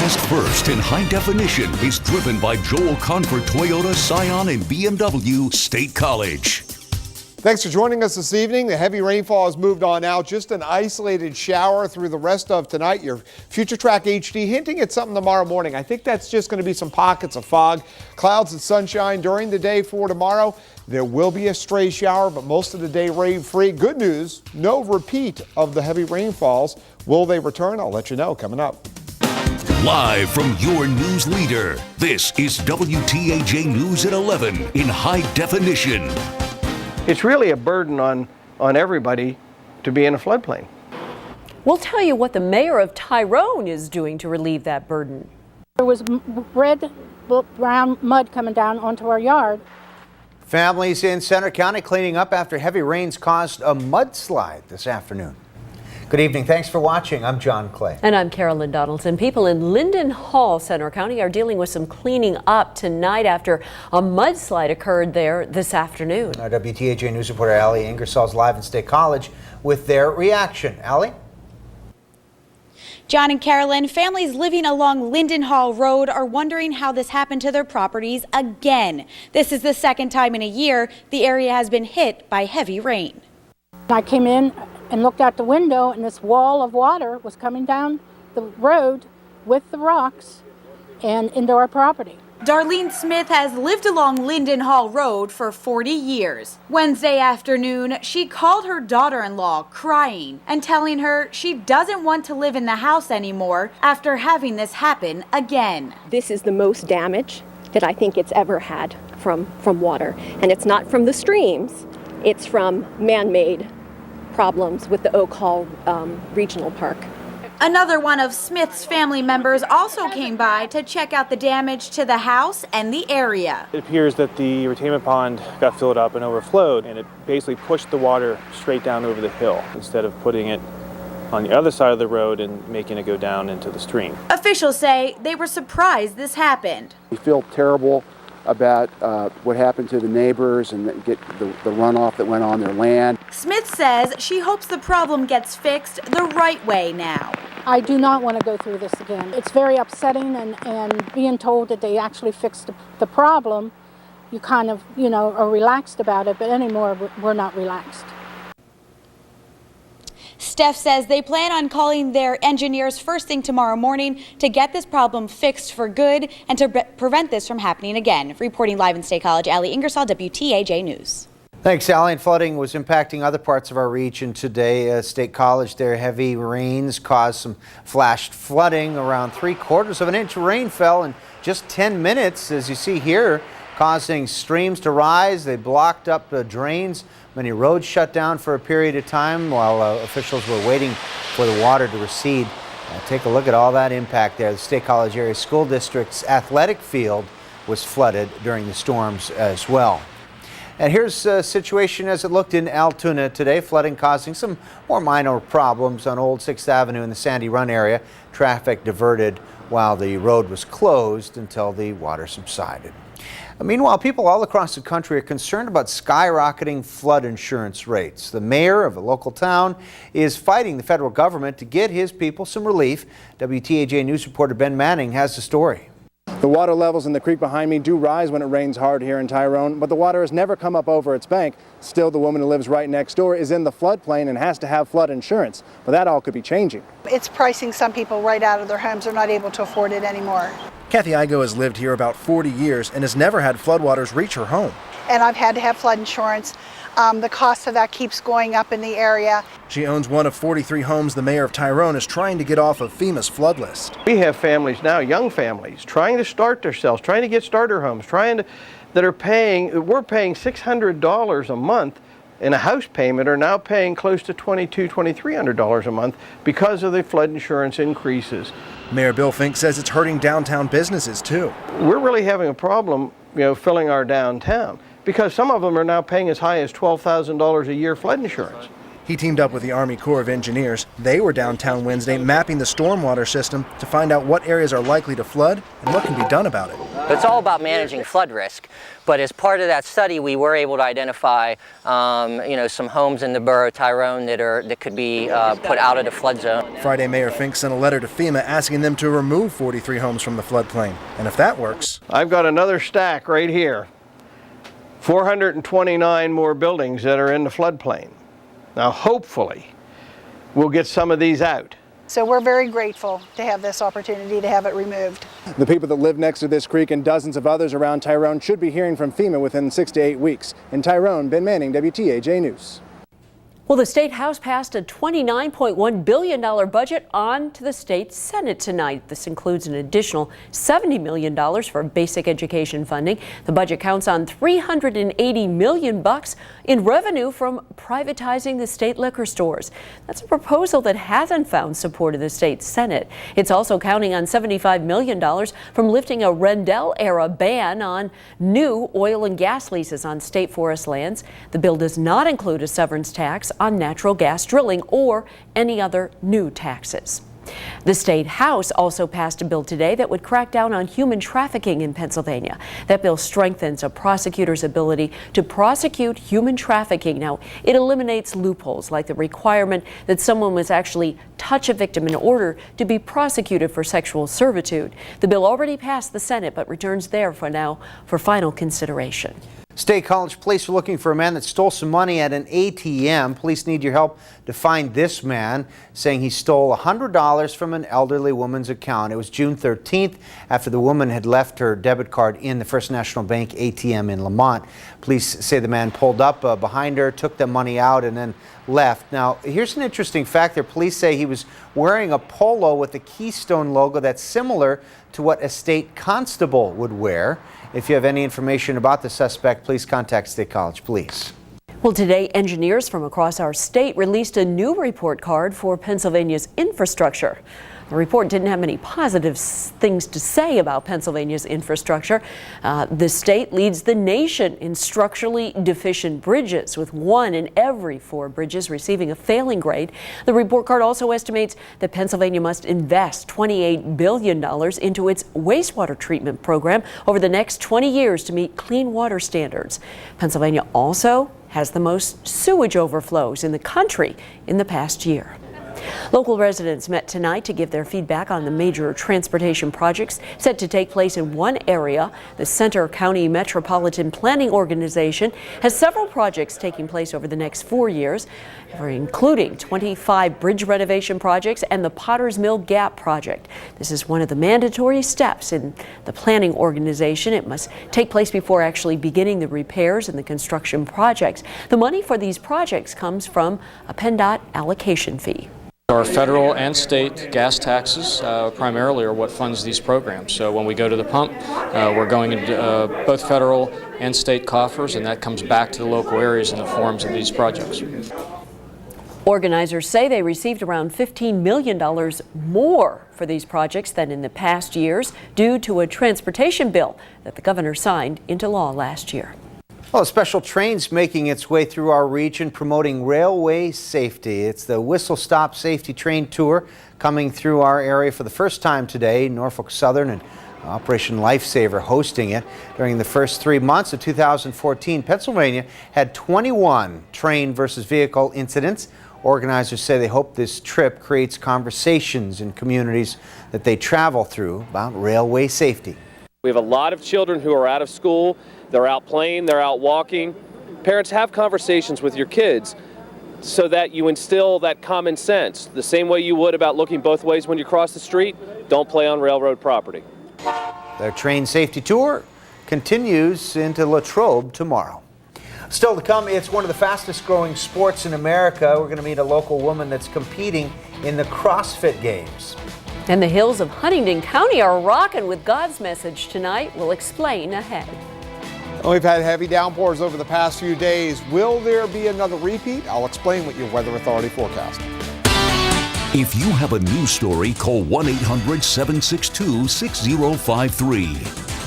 Broadcast first in high definition is driven by Joel Confer Toyota, Scion, and BMW State College. Thanks for joining us this evening. The heavy rainfall has moved on now. Just an isolated shower through the rest of tonight. Your Future Track HD hinting at something tomorrow morning. I think that's just going to be some pockets of fog. Clouds and sunshine during the day for tomorrow. There will be a stray shower, but most of the day rain-free. Good news, no repeat of the heavy rainfalls. Will they return? I'll let you know coming up. Live from your news leader, this is WTAJ News at 11 in high definition. It's really a burden on everybody to be in a floodplain. We'll tell you what the mayor of Tyrone is doing to relieve that burden. There was red, brown mud coming down onto our yard. Families in Center County cleaning up after heavy rains caused a mudslide this afternoon. Good evening. Thanks for watching. I'm John Clay. And I'm Carolyn Donaldson. People in Linden Hall, Center County, are dealing with some cleaning up tonight after a mudslide occurred there this afternoon. Our WTAJ News reporter Allie Ingersoll's live in State College with their reaction. Allie? John and Carolyn, families living along Linden Hall Road are wondering how this happened to their properties again. This is the second time in a year the area has been hit by heavy rain. I came in and looked out the window, and this wall of water was coming down the road with the rocks and into our property. Darlene Smith has lived along Linden Hall Road for 40 years. Wednesday afternoon, she called her daughter-in-law crying and telling her she doesn't want to live in the house anymore after having this happen again. This is the most damage that I think it's ever had from water. And it's not from the streams, it's from man-made problems with the Oak Hall Regional Park. Another one of Smith's family members also came by to check out the damage to the house and the area. It appears that the retainment pond got filled up and overflowed, and it basically pushed the water straight down over the hill instead of putting it on the other side of the road and making it go down into the stream. Officials say they were surprised this happened. We feel terrible about what happened to the neighbors and get the runoff that went on their land. Smith says she hopes the problem gets fixed the right way now. I do not want to go through this again. It's very upsetting, and being told that they actually fixed the problem, you kind of, are relaxed about it, but anymore we're not relaxed. Steph says they plan on calling their engineers first thing tomorrow morning to get this problem fixed for good and to prevent this from happening again. Reporting live in State College, Allie Ingersoll, WTAJ News. Thanks, Allie. And flooding was impacting other parts of our region today. State College, their heavy rains caused some flash flooding. Around 3/4 of an inch of rain fell in just 10 minutes, as you see here, causing streams to rise. They blocked up the drains. Many roads shut down for a period of time while officials were waiting for the water to recede. Take a look at all that impact there. The State College Area School District's athletic field was flooded during the storms as well. And here's the situation as it looked in Altoona today. Flooding causing some more minor problems on Old 6th Avenue in the Sandy Run area. Traffic diverted while the road was closed until the water subsided. Meanwhile, people all across the country are concerned about skyrocketing flood insurance rates. The mayor of a local town is fighting the federal government to get his people some relief. WTAJ News reporter Ben Manning has the story. The water levels in the creek behind me do rise when it rains hard here in Tyrone, but the water has never come up over its bank. Still, the woman who lives right next door is in the floodplain and has to have flood insurance, but that all could be changing. It's pricing some people right out of their homes. They're not able to afford it anymore. Kathy Igo has lived here about 40 years and has never had floodwaters reach her home. And I've had to have flood insurance. The cost of that keeps going up in the area. She owns one of 43 homes the mayor of Tyrone is trying to get off of FEMA's flood list. We have families now, young families, trying to start themselves, trying to get starter homes, we're paying $600 a month in a house payment, are now paying close to $2,200, $2,300 a month because of the flood insurance increases. Mayor Bill Fink says it's hurting downtown businesses too. We're really having a problem, filling our downtown because some of them are now paying as high as $12,000 a year flood insurance. He teamed up with the Army Corps of Engineers. They were downtown Wednesday mapping the stormwater system to find out what areas are likely to flood and what can be done about it. But it's all about managing flood risk. But as part of that study, we were able to identify, some homes in the borough of Tyrone that could be put out of the flood zone. Friday, Mayor Fink sent a letter to FEMA asking them to remove 43 homes from the floodplain. And if that works... I've got another stack right here. 429 more buildings that are in the floodplain. Now, hopefully, we'll get some of these out. So we're very grateful to have this opportunity to have it removed. The people that live next to this creek and dozens of others around Tyrone should be hearing from FEMA within 6 to 8 weeks. In Tyrone, Ben Manning, WTAJ News. Well, the State House passed a $29.1 billion budget on to the state Senate tonight. This includes an additional $70 million for basic education funding. The budget counts on $380 million in revenue from privatizing the state liquor stores. That's a proposal that hasn't found support in the state Senate. It's also counting on $75 million from lifting a Rendell-era ban on new oil and gas leases on state forest lands. The bill does not include a severance tax on natural gas drilling or any other new taxes. The State House also passed a bill today that would crack down on human trafficking in Pennsylvania. That bill strengthens a prosecutor's ability to prosecute human trafficking. Now, it eliminates loopholes like the requirement that someone must actually touch a victim in order to be prosecuted for sexual servitude. The bill already passed the Senate but returns there for now for final consideration. State College police are looking for a man that stole some money at an ATM. Police need your help to find this man, saying he stole $100 from an elderly woman's account. It was June 13th after the woman had left her debit card in the First National Bank ATM in Lamont. Police say the man pulled up behind her, took the money out, and then left. Now, here's an interesting fact there. Police say he was wearing a polo with the Keystone logo that's similar to what a state constable would wear. If you have any information about the suspect, please contact State College Police. Well, today, engineers from across our state released a new report card for Pennsylvania's infrastructure. The report didn't have many positive things to say about Pennsylvania's infrastructure. The state leads the nation in structurally deficient bridges, with 1 in every 4 bridges receiving a failing grade. The report card also estimates that Pennsylvania must invest $28 billion into its wastewater treatment program over the next 20 years to meet clean water standards. Pennsylvania also has the most sewage overflows in the country in the past year. Local residents met tonight to give their feedback on the major transportation projects set to take place in one area. The Center County Metropolitan Planning Organization has several projects taking place over the next 4 years, including 25 bridge renovation projects and the Potter's Mill Gap project. This is one of the mandatory steps in the planning organization. It must take place before actually beginning the repairs and the construction projects. The money for these projects comes from a PennDOT allocation fee. Our federal and state gas taxes primarily are what funds these programs. So when we go to the pump, we're going into both federal and state coffers, and that comes back to the local areas in the forms of these projects. Organizers say they received around $15 million more for these projects than in the past years due to a transportation bill that the governor signed into law last year. Well, a special train's making its way through our region promoting railway safety. It's the Whistle Stop Safety Train Tour coming through our area for the first time today. Norfolk Southern and Operation Lifesaver hosting it. During the first 3 months of 2014, Pennsylvania had 21 train versus vehicle incidents. Organizers say they hope this trip creates conversations in communities that they travel through about railway safety. We have a lot of children who are out of school. They're out playing, they're out walking. Parents, have conversations with your kids so that you instill that common sense. The same way you would about looking both ways when you cross the street, don't play on railroad property. Their train safety tour continues into Latrobe tomorrow. Still to come, it's one of the fastest growing sports in America. We're going to meet a local woman that's competing in the CrossFit Games. And the hills of Huntingdon County are rocking with God's message tonight. We'll explain ahead. We've had heavy downpours over the past few days. Will there be another repeat? I'll explain what your Weather Authority forecast. If you have a news story, call 1-800-762-6053.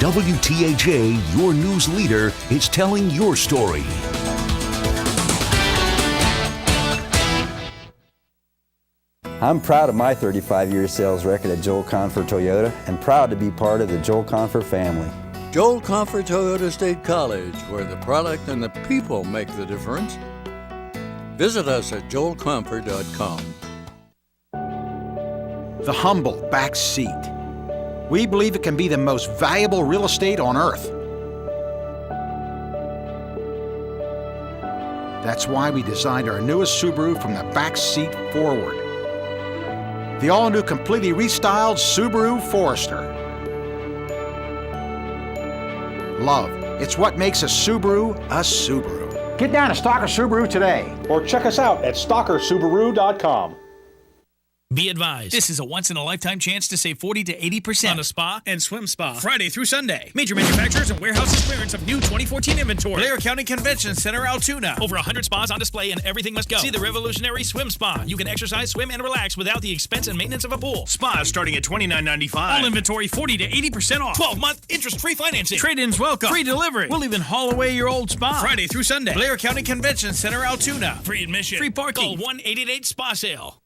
WTAJ, your news leader, is telling your story. I'm proud of my 35-year sales record at Joel Confer Toyota and proud to be part of the Joel Confer family. Joel Comfort Toyota State College, where the product and the people make the difference. Visit us at joelcomfort.com. The humble back seat. We believe it can be the most valuable real estate on earth. That's why we designed our newest Subaru from the back seat forward. The all-new, completely restyled Subaru Forester. Love, it's what makes a Subaru a Subaru. Get down to Stalker Subaru today. Or check us out at stalkersubaru.com. Be advised, this is a once-in-a-lifetime chance to save 40 to 80% on a spa and swim spa Friday through Sunday. Major manufacturers and warehouses clearance of new 2014 inventory. Blair County Convention Center, Altoona. Over 100 spas on display and everything must go. See the revolutionary swim spa. You can exercise, swim, and relax without the expense and maintenance of a pool. Spas starting at $29.95. All inventory 40 to 80% off. 12-month interest-free financing. Trade-ins welcome. Free delivery. We'll even haul away your old spa. Friday through Sunday. Blair County Convention Center, Altoona. Free admission. Free parking. Call 1-888-SPA-SALE.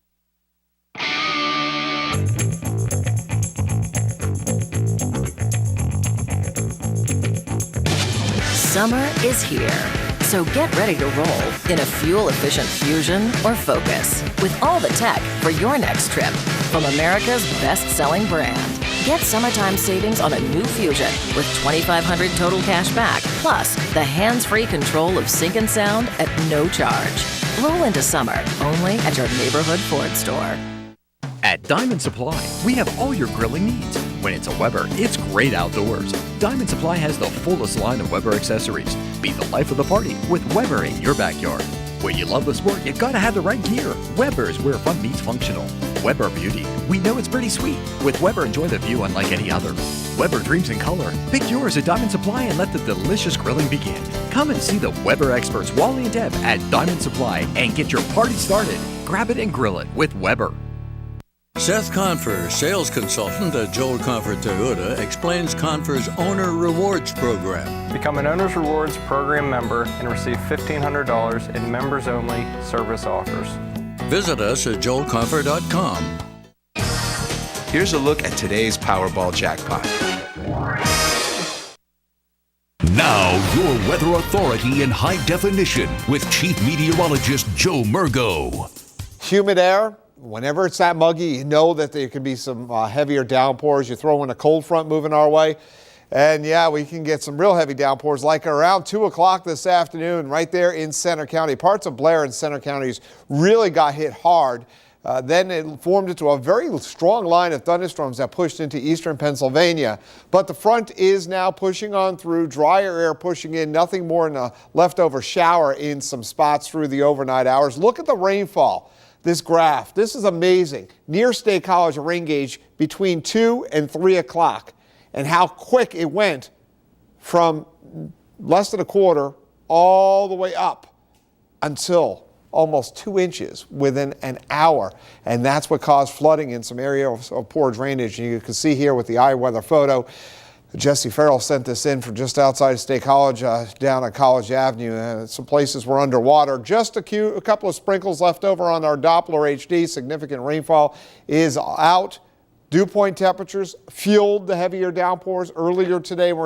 Summer is here, so get ready to roll in a fuel-efficient Fusion or Focus with all the tech for your next trip from America's best-selling brand. Get summertime savings on a new Fusion with $2,500 total cash back, plus the hands-free control of sync and sound at no charge. Roll into summer only at your neighborhood Ford store. At Diamond Supply, we have all your grilling needs. When it's a Weber, it's great outdoors. Diamond Supply has the fullest line of Weber accessories. Be the life of the party with Weber in your backyard. When you love the sport, you gotta have the right gear. Weber is where fun meets functional. Weber Beauty. We know it's pretty sweet. With Weber, enjoy the view unlike any other. Weber dreams in color. Pick yours at Diamond Supply and let the delicious grilling begin. Come and see the Weber experts Wally and Deb at Diamond Supply and get your party started. Grab it and grill it with Weber. Seth Confer, sales consultant at Joel Comfort Toyota, explains Confer's Owner Rewards Program. Become an Owner's Rewards Program member and receive $1,500 in members-only service offers. Visit us at joelcomfort.com. Here's a look at today's Powerball jackpot. Now, your weather authority in high definition with Chief Meteorologist Joe Murgo. Humid air. Whenever it's that muggy, you know that there could be some heavier downpours. You throw in a cold front moving our way. And yeah, we can get some real heavy downpours like around 2 o'clock this afternoon right there in Centre County. Parts of Blair and Centre counties really got hit hard. Then it formed into a very strong line of thunderstorms that pushed into eastern Pennsylvania. But the front is now pushing on through, drier air pushing in, nothing more than a leftover shower in some spots through the overnight hours. Look at the rainfall. This graph, this is amazing. Near State College, a rain gauge between 2 and 3 o'clock, and how quick it went from less than a quarter all the way up until almost 2 inches within an hour. And that's what caused flooding in some areas of poor drainage. And you can see here with the iWeather photo, Jesse Farrell sent this in from just outside State College down on College Avenue. Some places were underwater. Just a couple of sprinkles left over on our Doppler HD. Significant rainfall is out. Dew point temperatures fueled the heavier downpours earlier today. We're